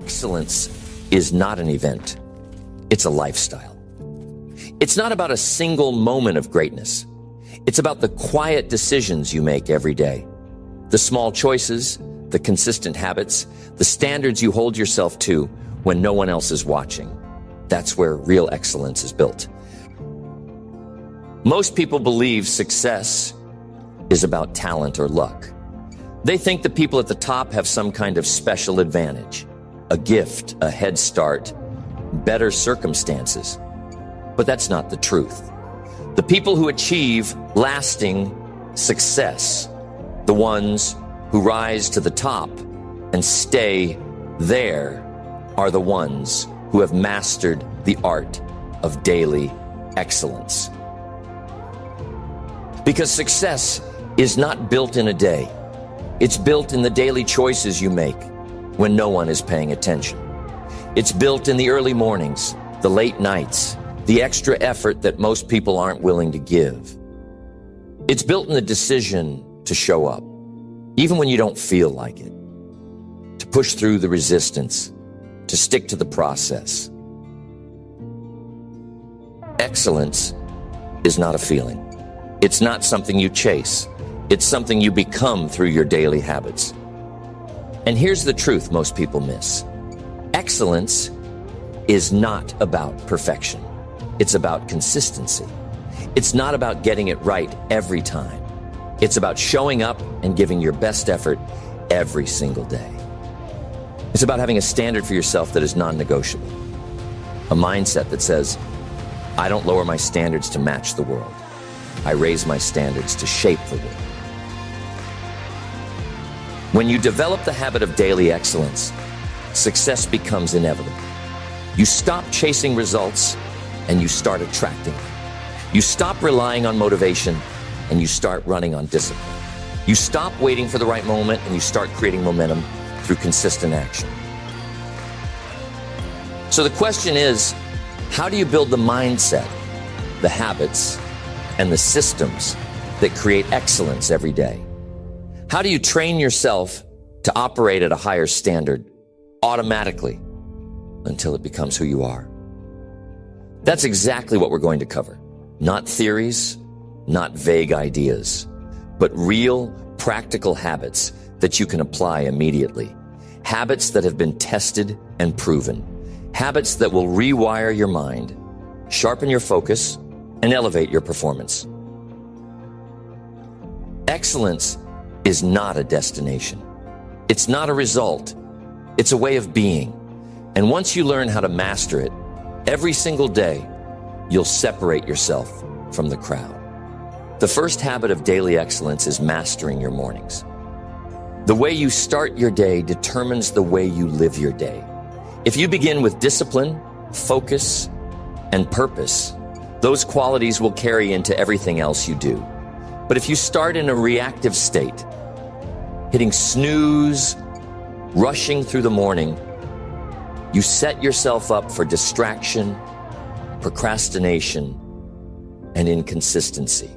Excellence is not an event. It's a lifestyle. It's not about a single moment of greatness. It's about the quiet decisions you make every day. The small choices, the consistent habits, the standards you hold yourself to when no one else is watching. That's where real excellence is built. Most people believe success is about talent or luck. They think the people at the top have some kind of special advantage, a gift, a head start, better circumstances. But that's not the truth. The people who achieve lasting success, the ones who rise to the top and stay there, are the ones who have mastered the art of daily excellence. Because success is not built in a day. It's built in the daily choices you make when no one is paying attention. It's built in the early mornings, the late nights, the extra effort that most people aren't willing to give. It's built in the decision to show up, even when you don't feel like it, to push through the resistance, to stick to the process. Excellence is not a feeling. It's not something you chase. It's something you become through your daily habits. And here's the truth most people miss. Excellence is not about perfection. It's about consistency. It's not about getting it right every time. It's about showing up and giving your best effort every single day. It's about having a standard for yourself that is non-negotiable. A mindset that says, I don't lower my standards to match the world. I raise my standards to shape the world. When you develop the habit of daily excellence, success becomes inevitable. You stop chasing results and you start attracting them. You stop relying on motivation and you start running on discipline. You stop waiting for the right moment and you start creating momentum through consistent action. So the question is, how do you build the mindset, the habits, and the systems that create excellence every day? How do you train yourself to operate at a higher standard automatically until it becomes who you are? That's exactly what we're going to cover. Not theories, not vague ideas, but real, practical habits that you can apply immediately. Habits that have been tested and proven. Habits that will rewire your mind, sharpen your focus, and elevate your performance. Excellence is not a destination. It's not a result. It's a way of being. And once you learn how to master it, every single day, you'll separate yourself from the crowd. The first habit of daily excellence is mastering your mornings. The way you start your day determines the way you live your day. If you begin with discipline, focus, and purpose, those qualities will carry into everything else you do. But if you start in a reactive state, hitting snooze, rushing through the morning, you set yourself up for distraction, procrastination, and inconsistency.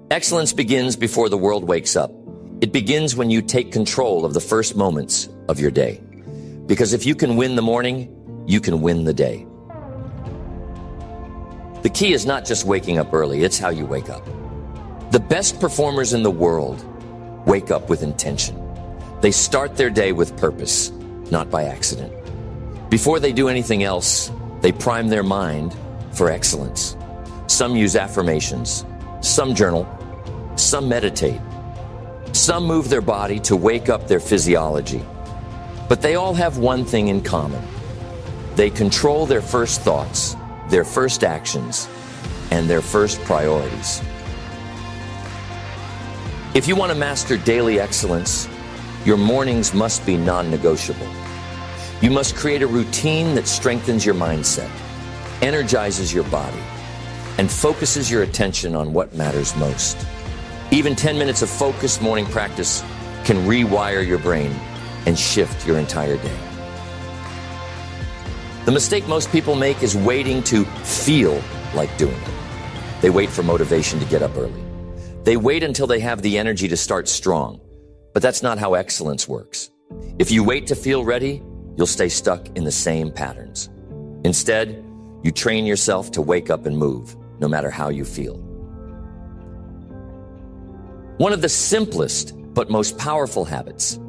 Excellence begins before the world wakes up. It begins when you take control of the first moments of your day. Because if you can win the morning, you can win the day. The key is not just waking up early, it's how you wake up. The best performers in the world wake up with intention. They start their day with purpose, not by accident. Before they do anything else, they prime their mind for excellence. Some use affirmations, some journal, some meditate, some move their body to wake up their physiology. But they all have one thing in common. They control their first thoughts, their first actions, and their first priorities. If you want to master daily excellence, your mornings must be non-negotiable. You must create a routine that strengthens your mindset, energizes your body, and focuses your attention on what matters most. Even 10 minutes of focused morning practice can rewire your brain and shift your entire day. The mistake most people make is waiting to feel like doing it. They wait for motivation to get up early. They wait until they have the energy to start strong. But that's not how excellence works. If you wait to feel ready, you'll stay stuck in the same patterns. Instead, you train yourself to wake up and move, no matter how you feel. One of the simplest but most powerful habits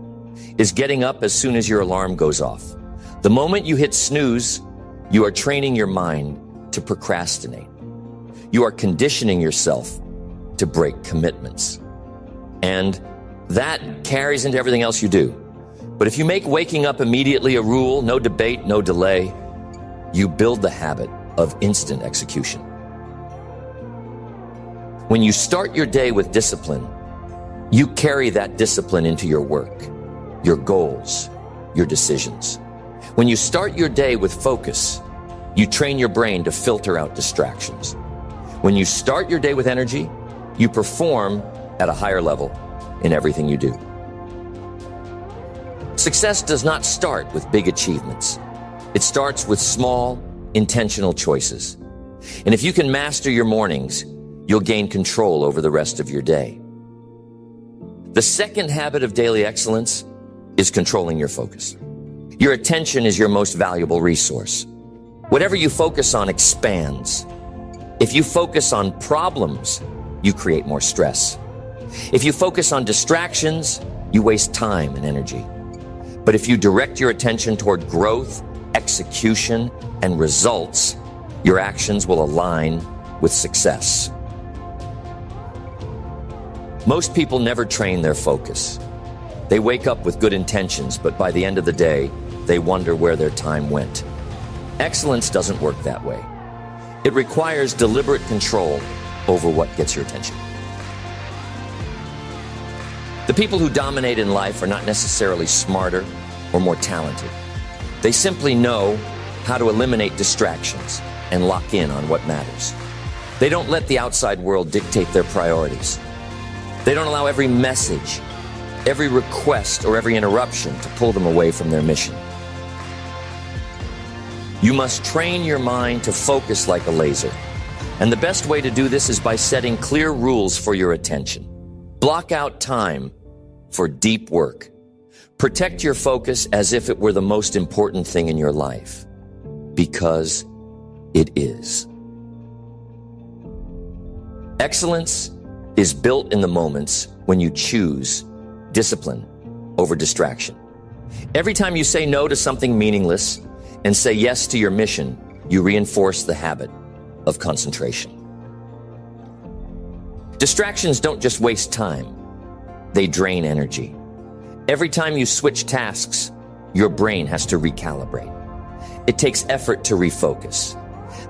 is getting up as soon as your alarm goes off. The moment you hit snooze, you are training your mind to procrastinate. You are conditioning yourself to break commitments. And that carries into everything else you do. But if you make waking up immediately a rule, no debate, no delay, you build the habit of instant execution. When you start your day with discipline, you carry that discipline into your work, your goals, your decisions. When you start your day with focus, you train your brain to filter out distractions. When you start your day with energy, you perform at a higher level in everything you do. Success does not start with big achievements. It starts with small, intentional choices. And if you can master your mornings, you'll gain control over the rest of your day. The second habit of daily excellence is controlling your focus. Your attention is your most valuable resource. Whatever you focus on expands. If you focus on problems, you create more stress. If you focus on distractions, you waste time and energy. But if you direct your attention toward growth, execution, and results, your actions will align with success. Most people never train their focus. They wake up with good intentions, but by the end of the day, they wonder where their time went. Excellence doesn't work that way. It requires deliberate control over what gets your attention. The people who dominate in life are not necessarily smarter or more talented. They simply know how to eliminate distractions and lock in on what matters. They don't let the outside world dictate their priorities. They don't allow every message, every request, or every interruption to pull them away from their mission. You must train your mind to focus like a laser. And the best way to do this is by setting clear rules for your attention. Block out time for deep work. Protect your focus as if it were the most important thing in your life, because it is. Excellence is built in the moments when you choose discipline over distraction. Every time you say no to something meaningless and say yes to your mission, you reinforce the habit of concentration. Distractions don't just waste time, they drain energy. Every time you switch tasks, your brain has to recalibrate. It takes effort to refocus.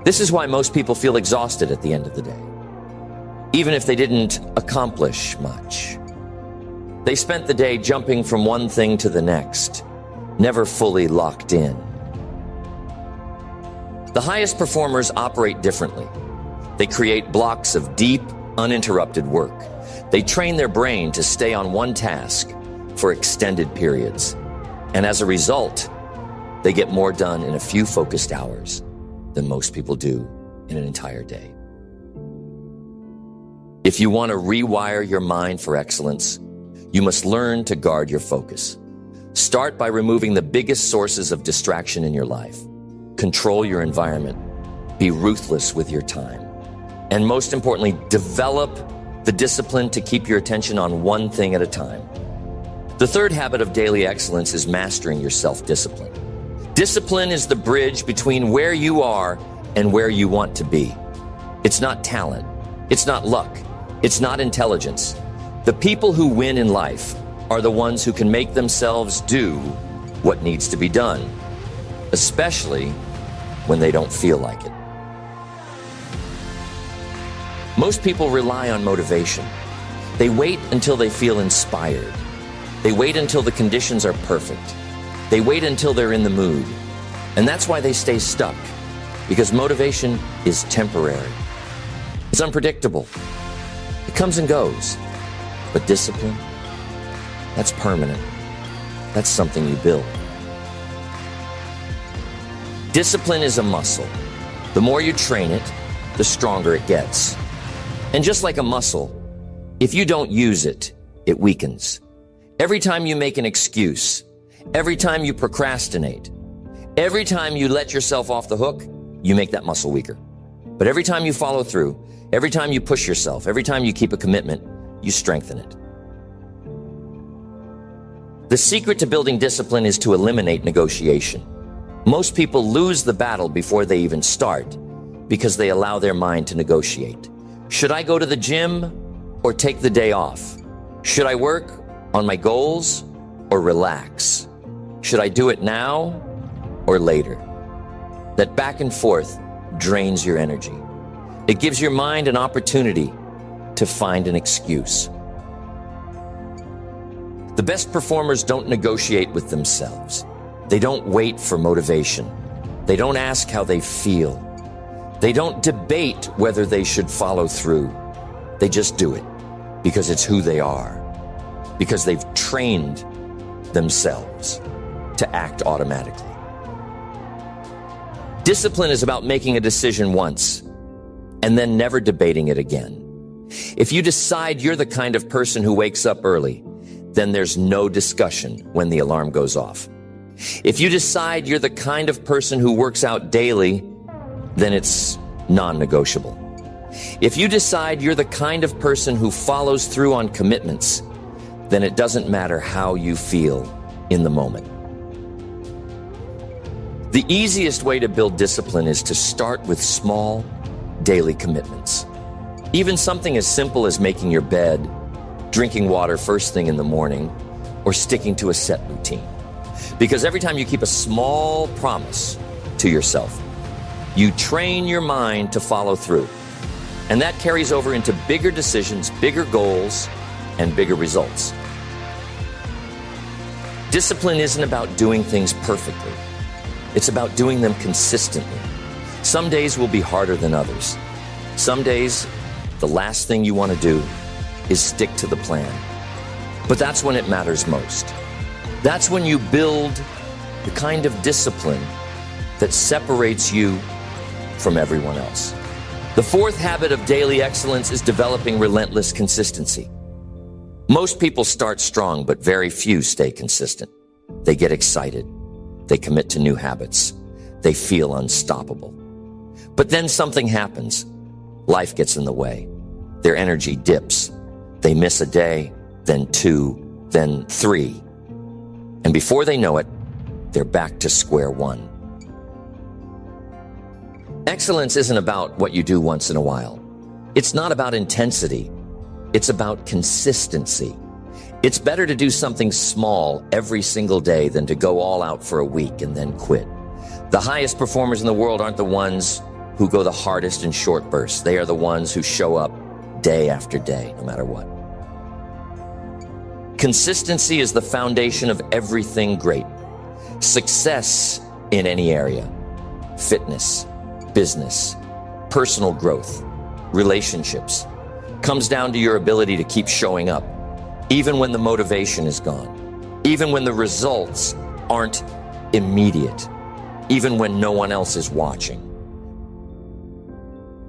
This is why most people feel exhausted at the end of the day, even if they didn't accomplish much. They spent the day jumping from one thing to the next, never fully locked in. The highest performers operate differently. They create blocks of deep, uninterrupted work. They train their brain to stay on one task for extended periods. And as a result, they get more done in a few focused hours than most people do in an entire day. If you want to rewire your mind for excellence, you must learn to guard your focus. Start by removing the biggest sources of distraction in your life. Control your environment. Be ruthless with your time. And most importantly, develop the discipline to keep your attention on one thing at a time. The third habit of daily excellence is mastering your self-discipline. Discipline is the bridge between where you are and where you want to be. It's not talent. It's not luck. It's not intelligence. The people who win in life are the ones who can make themselves do what needs to be done, especially when they don't feel like it. Most people rely on motivation. They wait until they feel inspired. They wait until the conditions are perfect. They wait until they're in the mood. And that's why they stay stuck, because motivation is temporary. It's unpredictable. It comes and goes. But discipline, that's permanent. That's something you build. Discipline is a muscle. The more you train it, the stronger it gets. And just like a muscle, if you don't use it, it weakens. Every time you make an excuse, Every time you procrastinate, every time you let yourself off the hook, you make that muscle weaker. But every time you follow through, every time you push yourself, every time you keep a commitment, you strengthen it. The secret to building discipline is to eliminate negotiation. Most people lose the battle before they even start because they allow their mind to negotiate. Should I go to the gym or take the day off? Should I work on my goals or relax? Should I do it now or later? That back and forth drains your energy. It gives your mind an opportunity to find an excuse. The best performers don't negotiate with themselves. They don't wait for motivation. They don't ask how they feel. They don't debate whether they should follow through. They just do it because it's who they are, because they've trained themselves to act automatically. Discipline is about making a decision once and then never debating it again. If you decide you're the kind of person who wakes up early, then there's no discussion when the alarm goes off. If you decide you're the kind of person who works out daily, then it's non-negotiable. If you decide you're the kind of person who follows through on commitments, then it doesn't matter how you feel in the moment. The easiest way to build discipline is to start with small, daily commitments. Even something as simple as making your bed, drinking water first thing in the morning, or sticking to a set routine. Because every time you keep a small promise to yourself, you train your mind to follow through. And that carries over into bigger decisions, bigger goals, and bigger results. Discipline isn't about doing things perfectly. It's about doing them consistently. Some days will be harder than others. Some days, the last thing you want to do is stick to the plan. But that's when it matters most. That's when you build the kind of discipline that separates you from everyone else. The fourth habit of daily excellence is developing relentless consistency. Most people start strong, but very few stay consistent. They get excited. They commit to new habits. They feel unstoppable. But then something happens. Life gets in the way. Their energy dips. They miss a day, then two, then three. And before they know it, they're back to square one. Excellence isn't about what you do once in a while. It's not about intensity. It's about consistency. It's better to do something small every single day than to go all out for a week and then quit. The highest performers in the world aren't the ones who go the hardest in short bursts. They are the ones who show up day after day, no matter what. Consistency is the foundation of everything great. Success in any area, fitness, business, personal growth, relationships, comes down to your ability to keep showing up, even when the motivation is gone, even when the results aren't immediate, even when no one else is watching.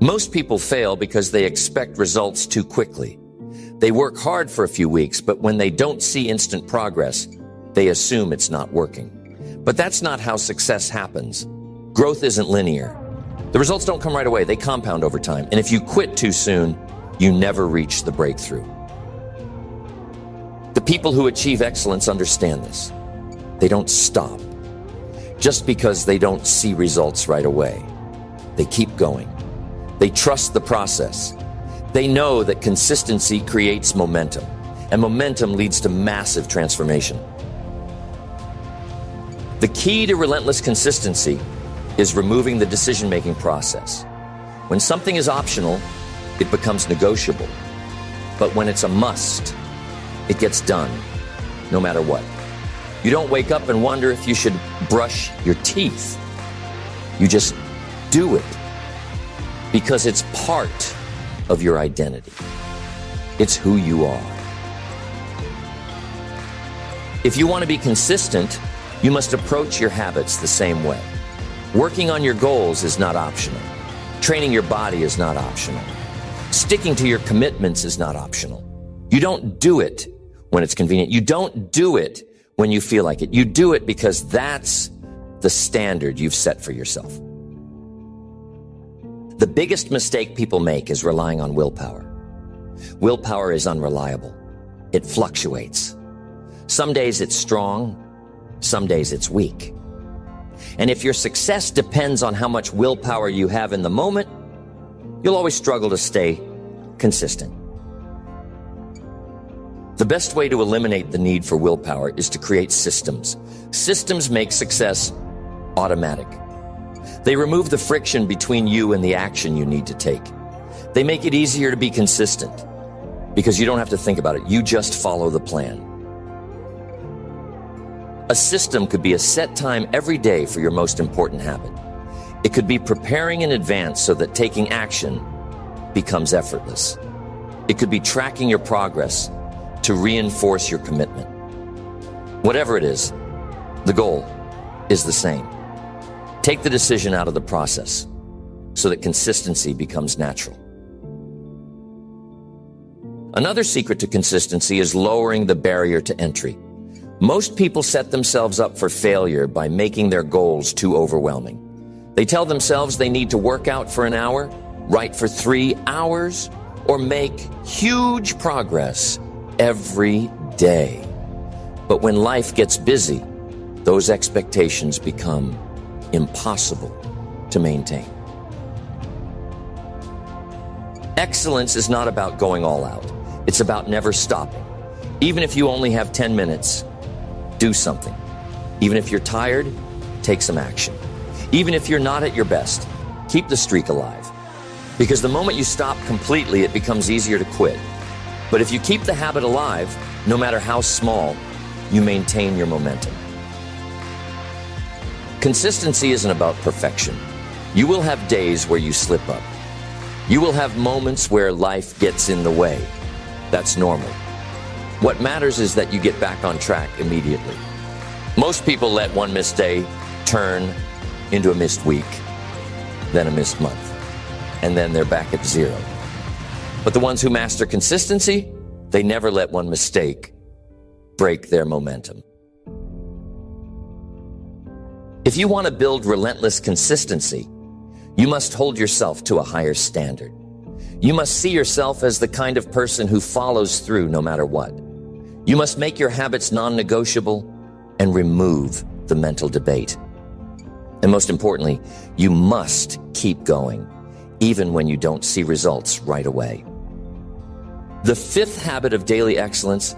Most people fail because they expect results too quickly. They work hard for a few weeks, but when they don't see instant progress, they assume it's not working. But that's not how success happens. Growth isn't linear. The results don't come right away. They compound over time. And if you quit too soon, you never reach the breakthrough. The people who achieve excellence understand this. They don't stop just because they don't see results right away. They keep going. They trust the process. They know that consistency creates momentum, and momentum leads to massive transformation. The key to relentless consistency is removing the decision-making process. When something is optional, it becomes negotiable. But when it's a must, it gets done, no matter what. You don't wake up and wonder if you should brush your teeth. You just do it because it's part of your identity. It's who you are. If you want to be consistent, you must approach your habits the same way. Working on your goals is not optional. Training your body is not optional. Sticking to your commitments is not optional. You don't do it when it's convenient. You don't do it when you feel like it. You do it because that's the standard you've set for yourself. The biggest mistake people make is relying on willpower. Willpower is unreliable. It fluctuates. Some days it's strong, some days it's weak. And if your success depends on how much willpower you have in the moment, you'll always struggle to stay consistent. The best way to eliminate the need for willpower is to create systems. Systems make success automatic. They remove the friction between you and the action you need to take. They make it easier to be consistent because you don't have to think about it. You just follow the plan. A system could be a set time every day for your most important habit. It could be preparing in advance so that taking action becomes effortless. It could be tracking your progress to reinforce your commitment. Whatever it is, the goal is the same. Take the decision out of the process so that consistency becomes natural. Another secret to consistency is lowering the barrier to entry. Most people set themselves up for failure by making their goals too overwhelming. They tell themselves they need to work out for an hour, write for 3 hours, or make huge progress every day. But when life gets busy, those expectations become impossible to maintain. Excellence is not about going all out. It's about never stopping. Even if you only have 10 minutes, do something. Even if you're tired, take some action. Even if you're not at your best, keep the streak alive. Because the moment you stop completely, it becomes easier to quit. But if you keep the habit alive, no matter how small, you maintain your momentum. Consistency isn't about perfection. You will have days where you slip up. You will have moments where life gets in the way. That's normal. What matters is that you get back on track immediately. Most people let one missed day turn into a missed week, then a missed month, and then they're back at zero. But the ones who master consistency, they never let one mistake break their momentum. If you want to build relentless consistency, you must hold yourself to a higher standard. You must see yourself as the kind of person who follows through no matter what. You must make your habits non-negotiable and remove the mental debate. And most importantly, you must keep going, even when you don't see results right away. The fifth habit of daily excellence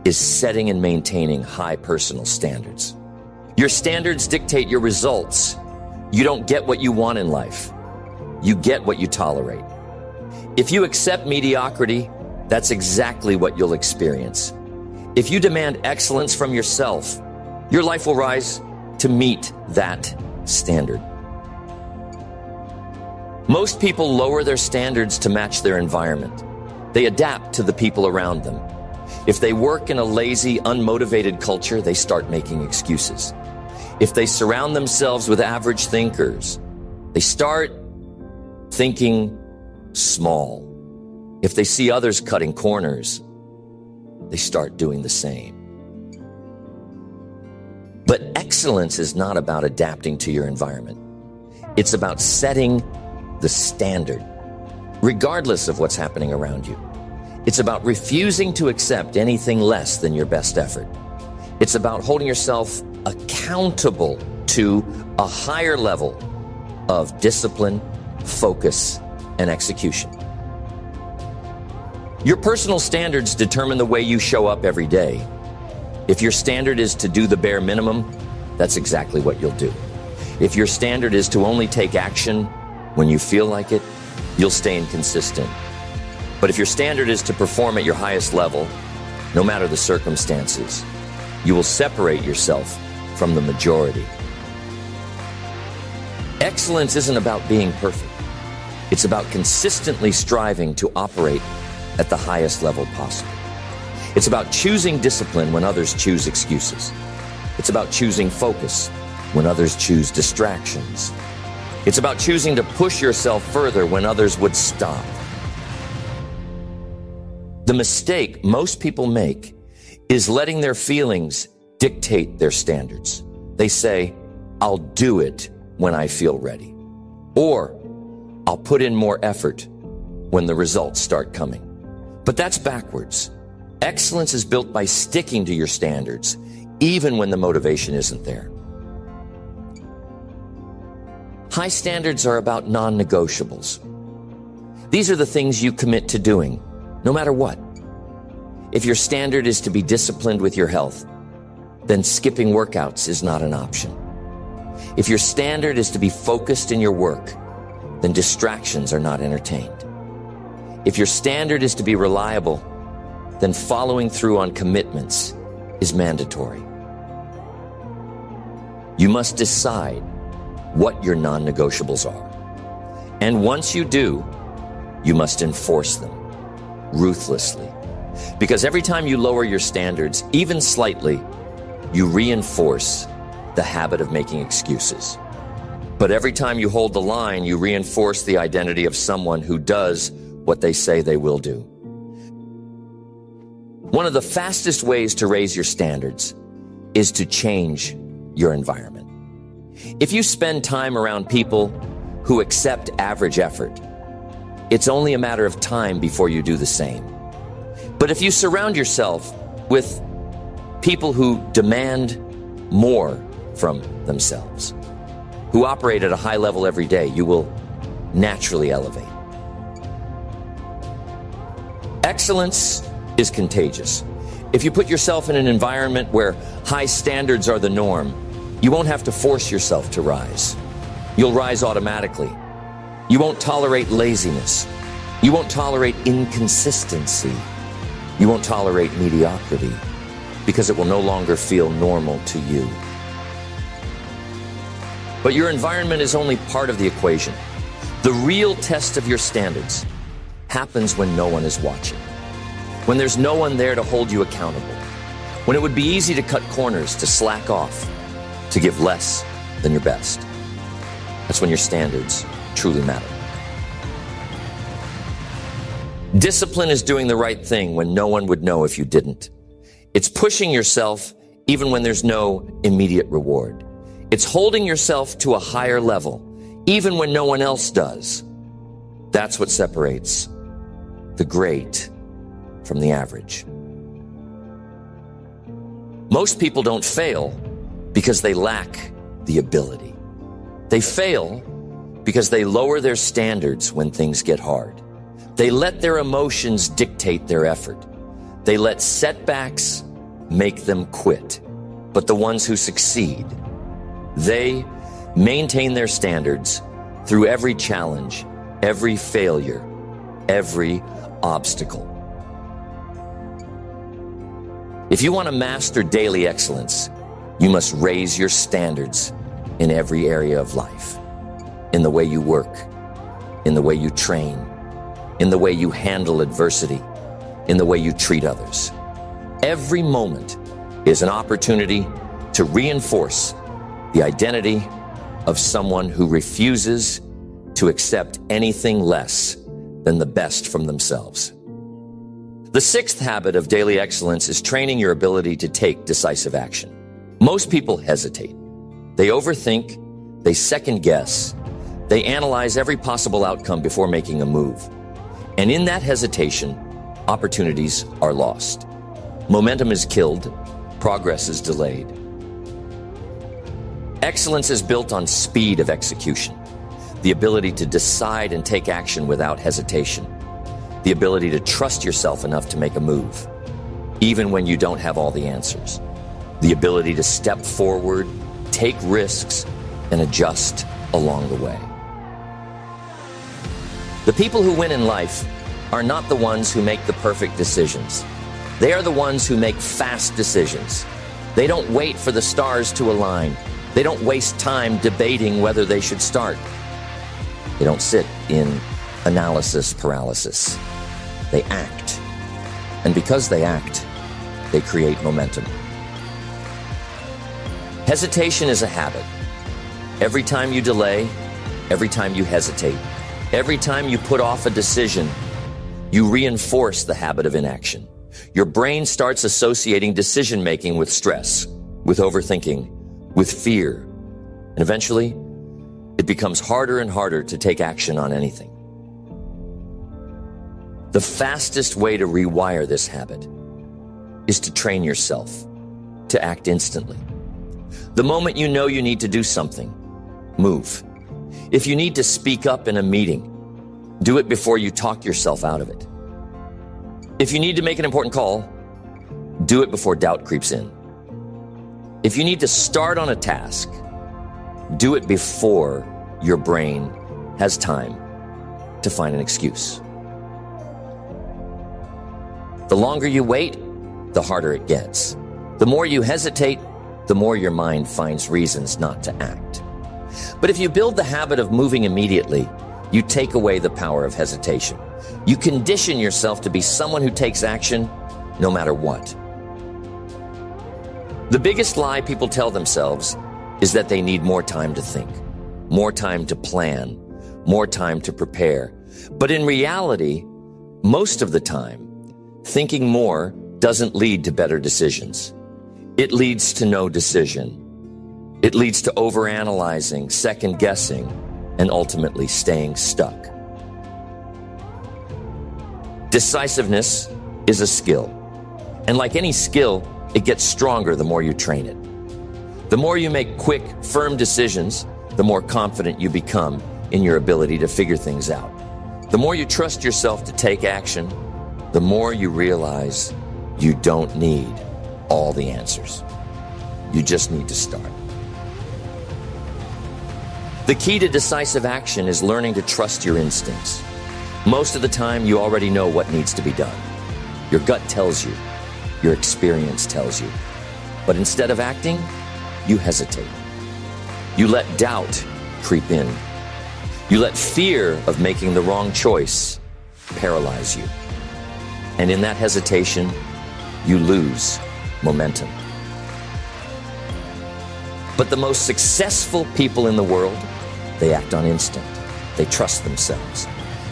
is setting and maintaining high personal standards. Your standards dictate your results. You don't get what you want in life. You get what you tolerate. If you accept mediocrity, that's exactly what you'll experience. If you demand excellence from yourself, your life will rise to meet that standard. Most people lower their standards to match their environment. They adapt to the people around them. If they work in a lazy, unmotivated culture, they start making excuses. If they surround themselves with average thinkers, they start thinking small. If they see others cutting corners, they start doing the same. But excellence is not about adapting to your environment. It's about setting the standard, regardless of what's happening around you. It's about refusing to accept anything less than your best effort. It's about holding yourself accountable to a higher level of discipline, focus, and execution. Your personal standards determine the way you show up every day. If your standard is to do the bare minimum, that's exactly what you'll do. If your standard is to only take action when you feel like it, you'll stay inconsistent. But if your standard is to perform at your highest level, no matter the circumstances, you will separate yourself from the majority. Excellence isn't about being perfect. It's about consistently striving to operate at the highest level possible. It's about choosing discipline when others choose excuses. It's about choosing focus when others choose distractions. It's about choosing to push yourself further when others would stop. The mistake most people make is letting their feelings dictate their standards. They say, I'll do it when I feel ready. Or, I'll put in more effort when the results start coming. But that's backwards. Excellence is built by sticking to your standards, even when the motivation isn't there. High standards are about non-negotiables. These are the things you commit to doing, no matter what. If your standard is to be disciplined with your health, then skipping workouts is not an option. If your standard is to be focused in your work, then distractions are not entertained. If your standard is to be reliable, then following through on commitments is mandatory. You must decide what your non-negotiables are. And once you do, you must enforce them ruthlessly. Because every time you lower your standards, even slightly, you reinforce the habit of making excuses. But every time you hold the line, you reinforce the identity of someone who does what they say they will do. One of the fastest ways to raise your standards is to change your environment. If you spend time around people who accept average effort, it's only a matter of time before you do the same. But if you surround yourself with people who demand more from themselves, who operate at a high level every day, you will naturally elevate. Excellence is contagious. If you put yourself in an environment where high standards are the norm, you won't have to force yourself to rise. You'll rise automatically. You won't tolerate laziness. You won't tolerate inconsistency. You won't tolerate mediocrity because it will no longer feel normal to you. But your environment is only part of the equation. The real test of your standards happens when no one is watching, when there's no one there to hold you accountable, when it would be easy to cut corners, to slack off, to give less than your best. That's when your standards truly matter. Discipline is doing the right thing when no one would know if you didn't. It's pushing yourself even when there's no immediate reward. It's holding yourself to a higher level, even when no one else does. That's what separates the great from the average. Most people don't fail because they lack the ability. They fail because they lower their standards when things get hard. They let their emotions dictate their effort. They let setbacks make them quit. But the ones who succeed, they maintain their standards through every challenge, every failure, every obstacle. If you want to master daily excellence, you must raise your standards in every area of life. In the way you work, in the way you train, in the way you handle adversity, in the way you treat others. Every moment is an opportunity to reinforce the identity of someone who refuses to accept anything less than the best from themselves. The sixth habit of daily excellence is training your ability to take decisive action. Most people hesitate. They overthink, they second guess, they analyze every possible outcome before making a move. And in that hesitation, opportunities are lost. Momentum is killed, progress is delayed. Excellence is built on speed of execution, the ability to decide and take action without hesitation, the ability to trust yourself enough to make a move, even when you don't have all the answers, the ability to step forward, take risks, and adjust along the way. The people who win in life are not the ones who make the perfect decisions. They are the ones who make fast decisions. They don't wait for the stars to align. They don't waste time debating whether they should start. They don't sit in analysis paralysis. They act. And because they act, they create momentum. Hesitation is a habit. Every time you delay, every time you hesitate, every time you put off a decision, you reinforce the habit of inaction. Your brain starts associating decision-making with stress, with overthinking, with fear, and eventually it becomes harder and harder to take action on anything. The fastest way to rewire this habit is to train yourself to act instantly. The moment you know you need to do something, move. If you need to speak up in a meeting, do it before you talk yourself out of it. If you need to make an important call, do it before doubt creeps in. If you need to start on a task, do it before your brain has time to find an excuse. The longer you wait, the harder it gets. The more you hesitate, the more your mind finds reasons not to act. But if you build the habit of moving immediately, you take away the power of hesitation. You condition yourself to be someone who takes action no matter what. The biggest lie people tell themselves is that they need more time to think, more time to plan, more time to prepare. But in reality, most of the time, thinking more doesn't lead to better decisions. It leads to no decision. It leads to overanalyzing, second-guessing, and ultimately staying stuck. Decisiveness is a skill. And like any skill, it gets stronger the more you train it. The more you make quick, firm decisions, the more confident you become in your ability to figure things out. The more you trust yourself to take action, the more you realize you don't need all the answers. You just need to start. The key to decisive action is learning to trust your instincts. Most of the time, you already know what needs to be done. Your gut tells you. Your experience tells you. But instead of acting, you hesitate. You let doubt creep in. You let fear of making the wrong choice paralyze you. And in that hesitation, you lose momentum. But the most successful people in the world, they act on instinct. They trust themselves.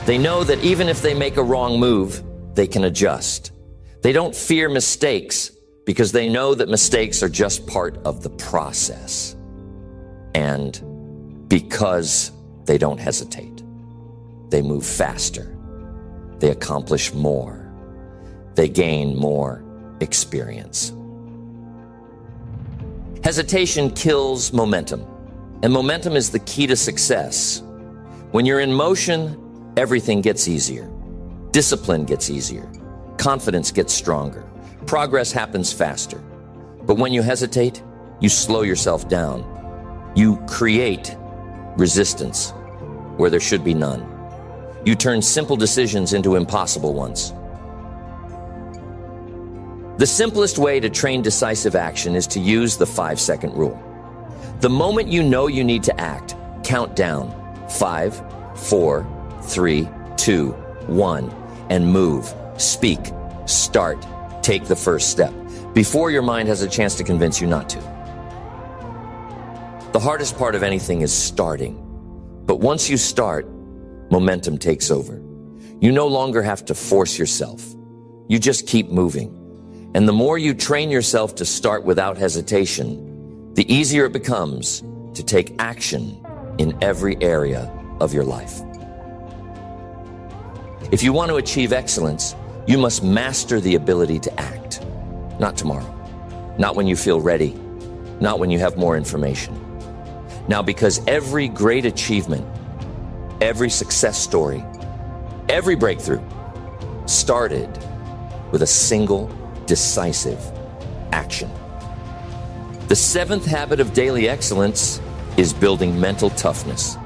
They know that even if they make a wrong move, they can adjust. They don't fear mistakes because they know that mistakes are just part of the process. And because they don't hesitate, they move faster. They accomplish more. They gain more experience. Hesitation kills momentum, and momentum is the key to success. When you're in motion, everything gets easier. Discipline gets easier. Confidence gets stronger. Progress happens faster. But when you hesitate, you slow yourself down. You create resistance where there should be none. You turn simple decisions into impossible ones. The simplest way to train decisive action is to use the 5-second rule. The moment you know you need to act, count down 5, 4, 3, 2, 1, and move, speak, start, take the first step before your mind has a chance to convince you not to. The hardest part of anything is starting. But once you start, momentum takes over. You no longer have to force yourself. You just keep moving. And the more you train yourself to start without hesitation, the easier it becomes to take action in every area of your life. If you want to achieve excellence, you must master the ability to act. Not tomorrow, not when you feel ready, not when you have more information. Now, because every great achievement, every success story, every breakthrough started with a single decisive action. The 7th habit of daily excellence is building mental toughness.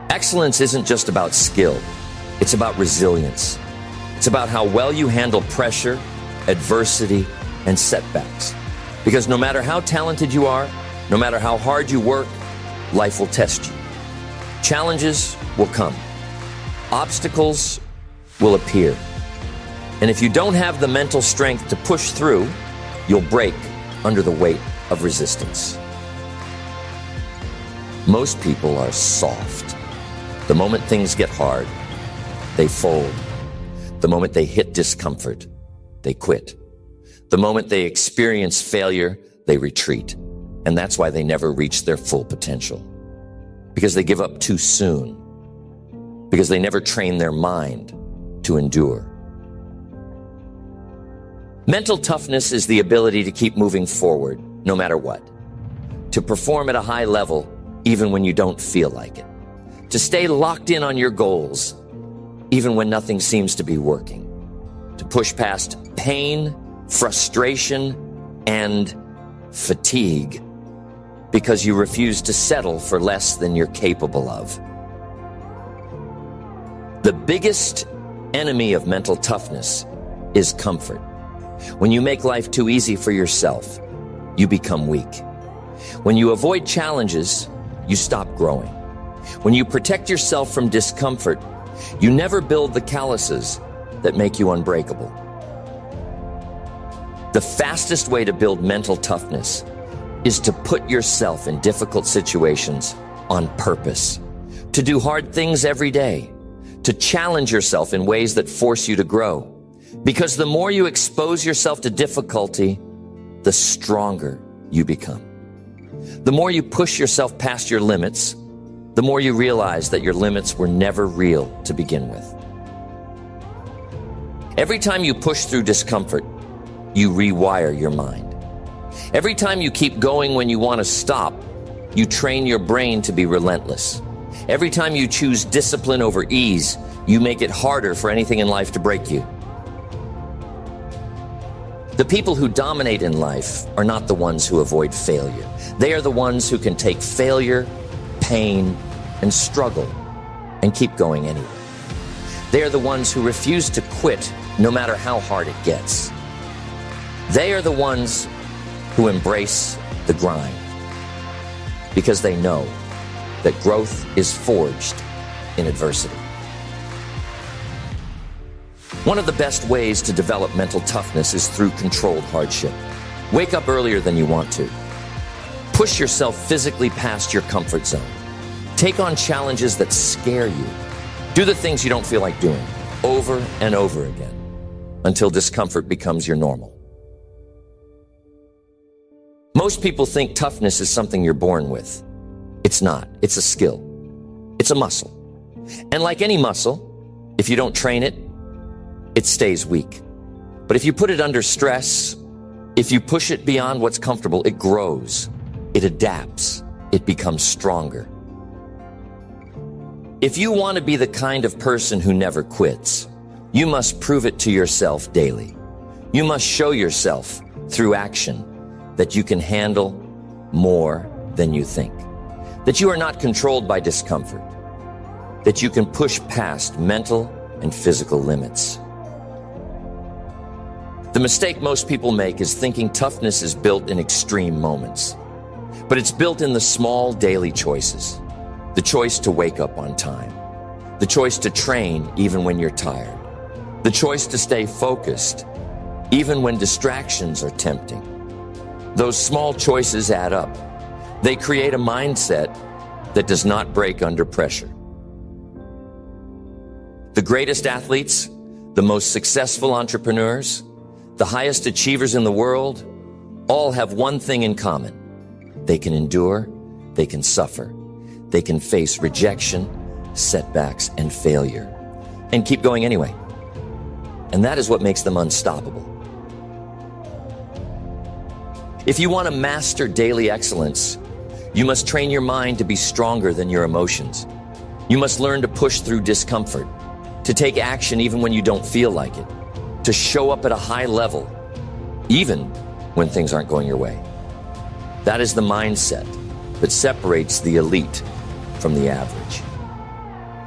Excellence isn't just about skill. It's about resilience. It's about how well you handle pressure, adversity, and setbacks. Because no matter how talented you are, no matter how hard you work, life will test you. Challenges will come. Obstacles will appear. And if you don't have the mental strength to push through, you'll break under the weight of resistance. Most people are soft. The moment things get hard, they fold. The moment they hit discomfort, they quit. The moment they experience failure, they retreat. And that's why they never reach their full potential. Because they give up too soon. Because they never train their mind to endure. Mental toughness is the ability to keep moving forward no matter what. To perform at a high level even when you don't feel like it. To stay locked in on your goals even when nothing seems to be working. To push past pain, frustration, and fatigue because you refuse to settle for less than you're capable of. The biggest enemy of mental toughness is comfort. When you make life too easy for yourself, you become weak. When you avoid challenges, you stop growing. When you protect yourself from discomfort, you never build the calluses that make you unbreakable. The fastest way to build mental toughness is to put yourself in difficult situations on purpose, to do hard things every day, to challenge yourself in ways that force you to grow. Because the more you expose yourself to difficulty, the stronger you become. The more you push yourself past your limits, the more you realize that your limits were never real to begin with. Every time you push through discomfort, you rewire your mind. Every time you keep going when you want to stop, you train your brain to be relentless. Every time you choose discipline over ease, you make it harder for anything in life to break you. The people who dominate in life are not the ones who avoid failure. They are the ones who can take failure, pain, and struggle and keep going anyway. They are the ones who refuse to quit no matter how hard it gets. They are the ones who embrace the grind because they know that growth is forged in adversity. One of the best ways to develop mental toughness is through controlled hardship. Wake up earlier than you want to. Push yourself physically past your comfort zone. Take on challenges that scare you. Do the things you don't feel like doing over and over again until discomfort becomes your normal. Most people think toughness is something you're born with. It's not. It's a skill. It's a muscle. And like any muscle, if you don't train it, it stays weak. But if you put it under stress, if you push it beyond what's comfortable, it grows, it adapts, it becomes stronger. If you want to be the kind of person who never quits, you must prove it to yourself daily. You must show yourself through action that you can handle more than you think, that you are not controlled by discomfort, that you can push past mental and physical limits. The mistake most people make is thinking toughness is built in extreme moments, but it's built in the small daily choices. The choice to wake up on time, the choice to train even when you're tired, the choice to stay focused even when distractions are tempting. Those small choices add up. They create a mindset that does not break under pressure. The greatest athletes, the most successful entrepreneurs, the highest achievers in the world, all have one thing in common. They can endure, they can suffer, they can face rejection, setbacks, and failure, and keep going anyway. And that is what makes them unstoppable. If you want to master daily excellence, you must train your mind to be stronger than your emotions. You must learn to push through discomfort, to take action even when you don't feel like it, to show up at a high level, even when things aren't going your way. That is the mindset that separates the elite from the average.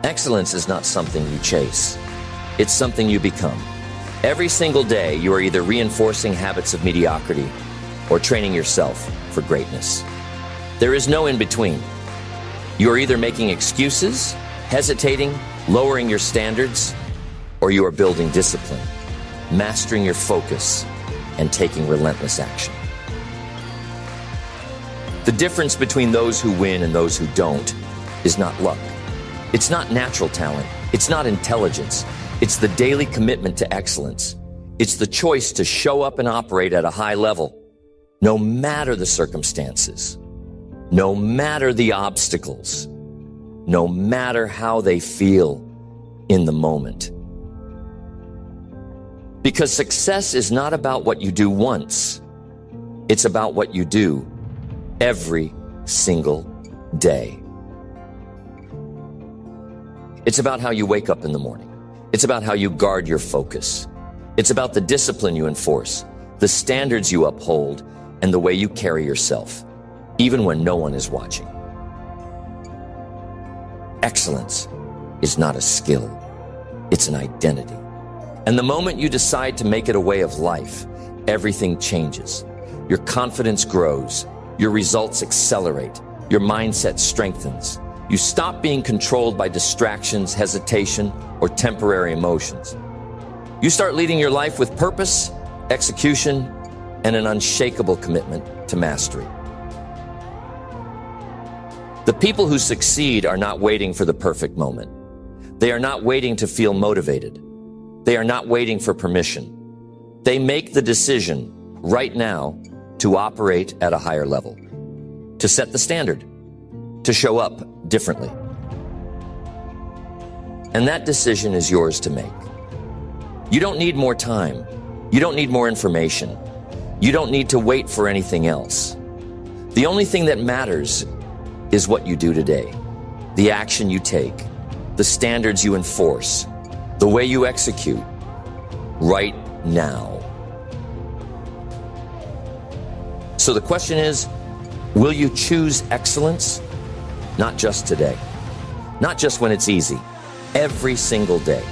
Excellence is not something you chase. It's something you become. Every single day, you are either reinforcing habits of mediocrity or training yourself for greatness. There is no in between. You are either making excuses, hesitating, lowering your standards, or you are building discipline, mastering your focus, and taking relentless action. The difference between those who win and those who don't is not luck. It's not natural talent. It's not intelligence. It's the daily commitment to excellence. It's the choice to show up and operate at a high level, no matter the circumstances, no matter the obstacles, no matter how they feel in the moment. Because success is not about what you do once. It's about what you do every single day. It's about how you wake up in the morning. It's about how you guard your focus. It's about the discipline you enforce, the standards you uphold, and the way you carry yourself, even when no one is watching. Excellence is not a skill. It's an identity. And the moment you decide to make it a way of life, everything changes. Your confidence grows. Your results accelerate. Your mindset strengthens. You stop being controlled by distractions, hesitation, or temporary emotions. You start leading your life with purpose, execution, and an unshakable commitment to mastery. The people who succeed are not waiting for the perfect moment. They are not waiting to feel motivated. They are not waiting for permission. They make the decision right now to operate at a higher level, to set the standard, to show up differently. And that decision is yours to make. You don't need more time. You don't need more information. You don't need to wait for anything else. The only thing that matters is what you do today, the action you take, the standards you enforce, the way you execute right now. So the question is, will you choose excellence? Not just today, not just when it's easy, every single day.